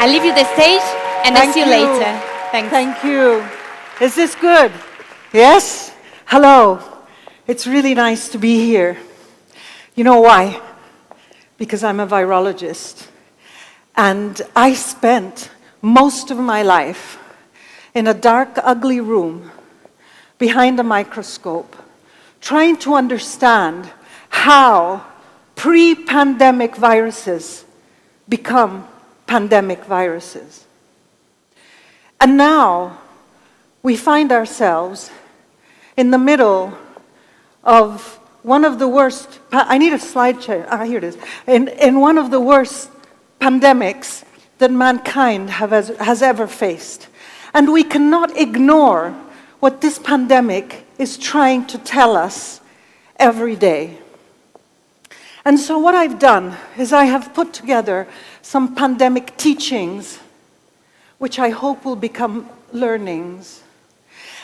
I leave you the stage and I'll see you later. Thanks. Thank you. Is this good? Yes? Hello. It's really nice to be here. You know why? Because I'm a virologist. And I spent most of my life in a dark, ugly room behind a microscope, trying to understand how pre-pandemic viruses become pandemic viruses. And now we find ourselves in the middle of one of the worst, I need a slide chair, here it is, in one of the worst pandemics that mankind has ever faced. And we cannot ignore what this pandemic is trying to tell us every day. And so what I've done is I have put together some pandemic teachings, which I hope will become learnings.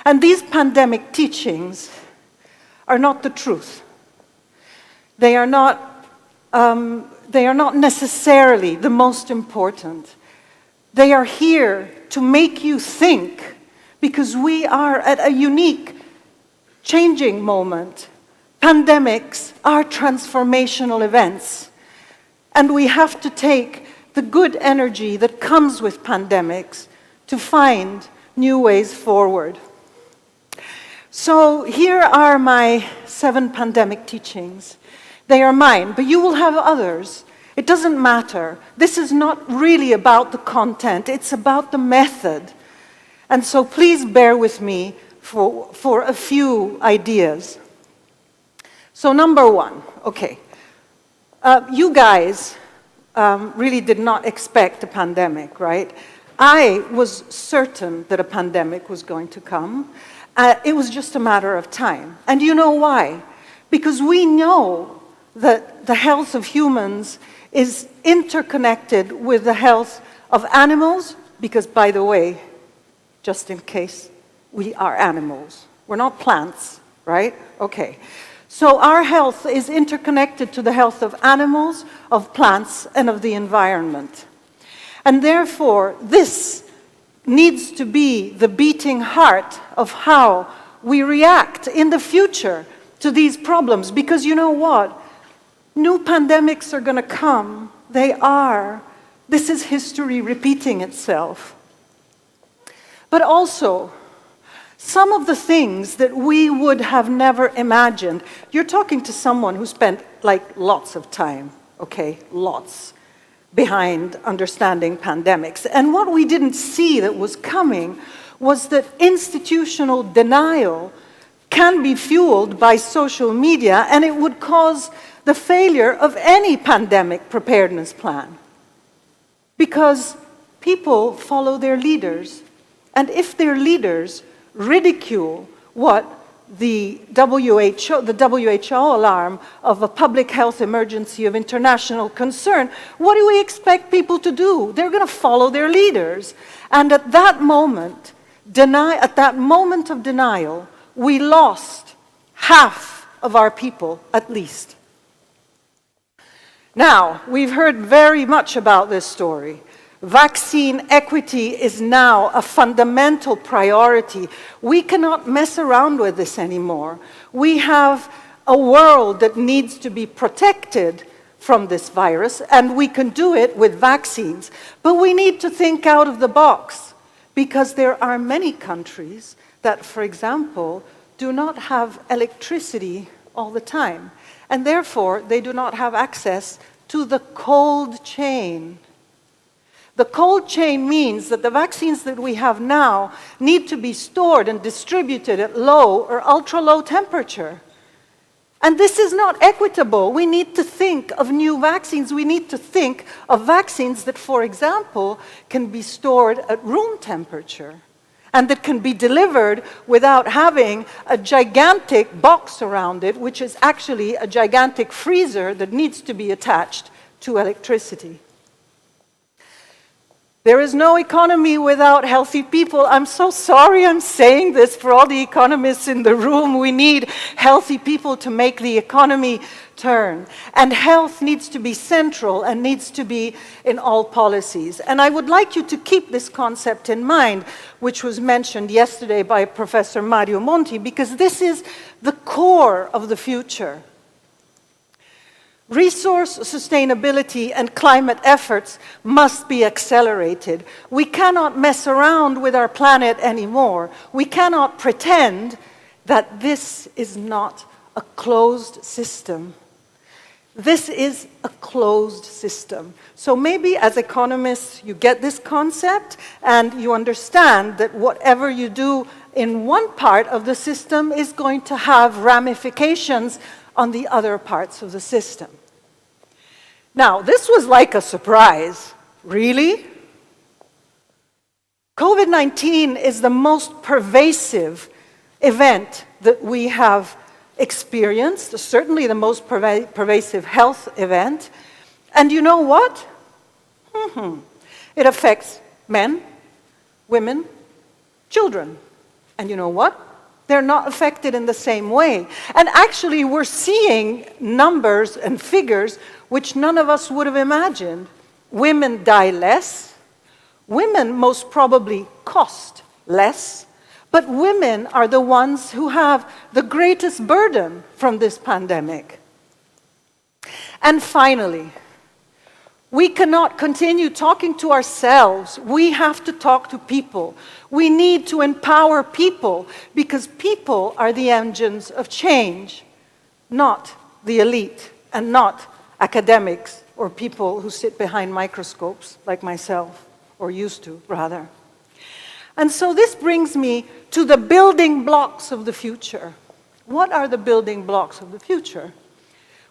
And these pandemic teachings are not the truth. They are not necessarily the most important. They are here to make you think, because we are at a unique, changing moment. Pandemics are transformational events, and we have to take the good energy that comes with pandemics to find new ways forward. So here are my 7 pandemic teachings. They are mine, but you will have others. It doesn't matter. This is not really about the content, it's about the method. And so please bear with me for a few ideas. So number 1, okay. You guys really did not expect a pandemic, right? I was certain that a pandemic was going to come. It was just a matter of time. And you know why? Because we know that the health of humans is interconnected with the health of animals, because, by the way, just in case, we are animals. We're not plants, right? Okay. So our health is interconnected to the health of animals, of plants, and of the environment. And therefore, this needs to be the beating heart of how we react in the future to these problems. Because you know what? New pandemics are going to come. They are. This is history repeating itself. But also, some of the things that we would have never imagined. You're talking to someone who spent lots of time, okay, lots, behind understanding pandemics. And what we didn't see that was coming was that institutional denial can be fueled by social media, and it would cause the failure of any pandemic preparedness plan. Because people follow their leaders. And if their leaders ridicule what the WHO alarm of a public health emergency of international concern, what do we expect people to do? They're going to follow their leaders. And at that moment, of denial, we lost half of our people, at least. Now, we've heard very much about this story. Vaccine equity is now a fundamental priority. We cannot mess around with this anymore. We have a world that needs to be protected from this virus, and we can do it with vaccines. But we need to think out of the box, because there are many countries that, for example, do not have electricity all the time, and therefore they do not have access to the cold chain. The cold chain means that the vaccines that we have now need to be stored and distributed at low or ultra-low temperature. And this is not equitable. We need to think of new vaccines. We need to think of vaccines that, for example, can be stored at room temperature and that can be delivered without having a gigantic box around it, which is actually a gigantic freezer that needs to be attached to electricity. There is no economy without healthy people. I'm so sorry I'm saying this for all the economists in the room. We need healthy people to make the economy turn. And health needs to be central and needs to be in all policies. And I would like you to keep this concept in mind, which was mentioned yesterday by Professor Mario Monti, because this is the core of the future. Resource sustainability and climate efforts must be accelerated. We cannot mess around with our planet anymore. We cannot pretend that this is not a closed system. This is a closed system. So maybe as economists you get this concept and you understand that whatever you do in one part of the system is going to have ramifications on the other parts of the system. Now, this was like a surprise. Really? COVID-19 is the most pervasive event that we have experienced, certainly the most pervasive health event. And you know what? It affects men, women, children. And you know what? They're not affected in the same way. And actually, we're seeing numbers and figures which none of us would have imagined. Women die less. Women most probably cost less. But women are the ones who have the greatest burden from this pandemic. And finally, we cannot continue talking to ourselves. We have to talk to people. We need to empower people because people are the engines of change, not the elite and not academics or people who sit behind microscopes like myself, or used to, rather. And so this brings me to the building blocks of the future. What are the building blocks of the future?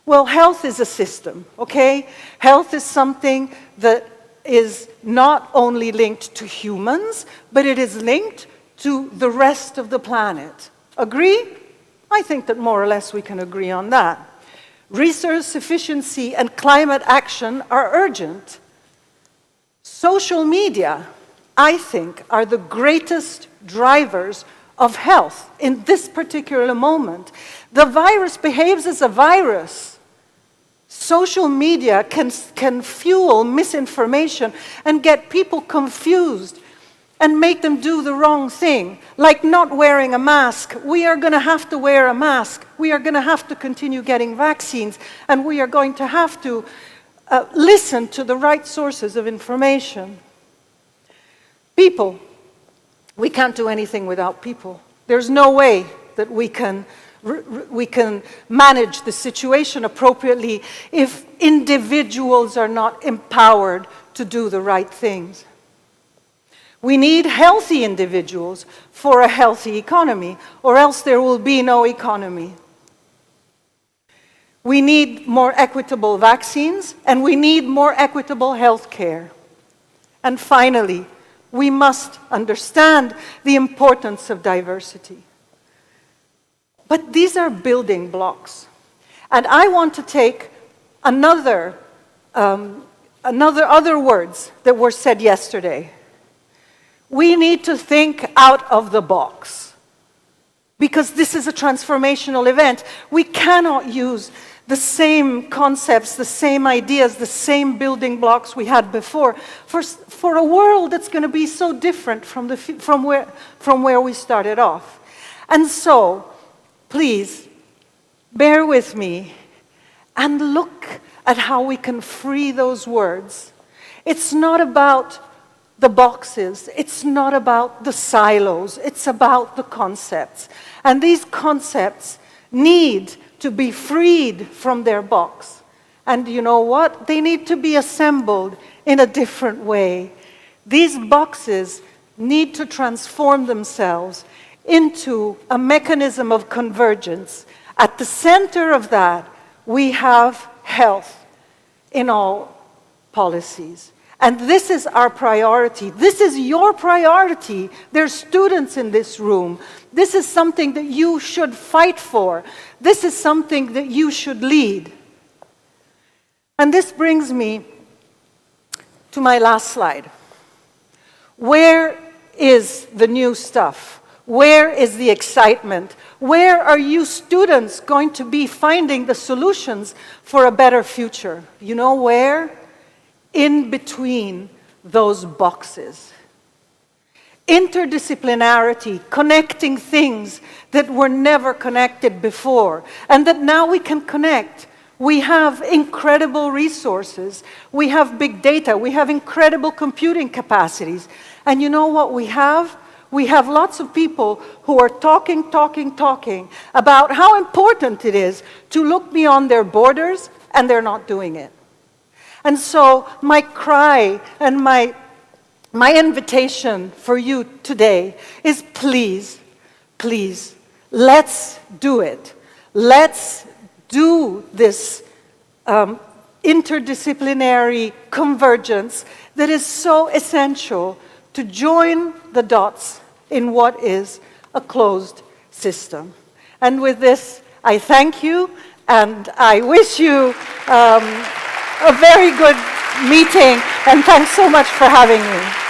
Well, health is a system, okay? Health is something that is not only linked to humans, but it is linked to the rest of the planet. Agree? I think that more or less we can agree on that. Resource sufficiency and climate action are urgent. Social media, I think, are the greatest drivers of health in this particular moment. The virus behaves as a virus. Social media can fuel misinformation and get people confused and make them do the wrong thing, like not wearing a mask. We are going to have to wear a mask. We are going to have to continue getting vaccines, and we are going to have to listen to the right sources of information. People. We can't do anything without people. There's no way that we can manage the situation appropriately if individuals are not empowered to do the right things. We need healthy individuals for a healthy economy, or else there will be no economy. We need more equitable vaccines, and we need more equitable health care. And finally, we must understand the importance of diversity. But these are building blocks. And I want to take other words that were said yesterday. We need to think out of the box. Because this is a transformational event. We cannot use the same concepts, the same ideas, the same building blocks we had before for a world that's going to be so different from where we started off. And so, please, bear with me and look at how we can free those words. It's not about the boxes. It's not about the silos. It's about the concepts. And these concepts need to be freed from their box. And you know what? They need to be assembled in a different way. These boxes need to transform themselves into a mechanism of convergence. At the center of that, we have health in all policies. And this is our priority. This is your priority. There's students in this room. This is something that you should fight for. This is something that you should lead. And this brings me to my last slide. Where is the new stuff? Where is the excitement? Where are you students going to be finding the solutions for a better future? You know where? In between those boxes. Interdisciplinarity, connecting things that were never connected before, and that now we can connect. We have incredible resources. We have big data. We have incredible computing capacities. And you know what we have? We have lots of people who are talking about how important it is to look beyond their borders, and they're not doing it. And so my cry and my invitation for you today is please, please, let's do it. Let's do this interdisciplinary convergence that is so essential to join the dots in what is a closed system. And with this, I thank you, and I wish you a very good meeting, and thanks so much for having me.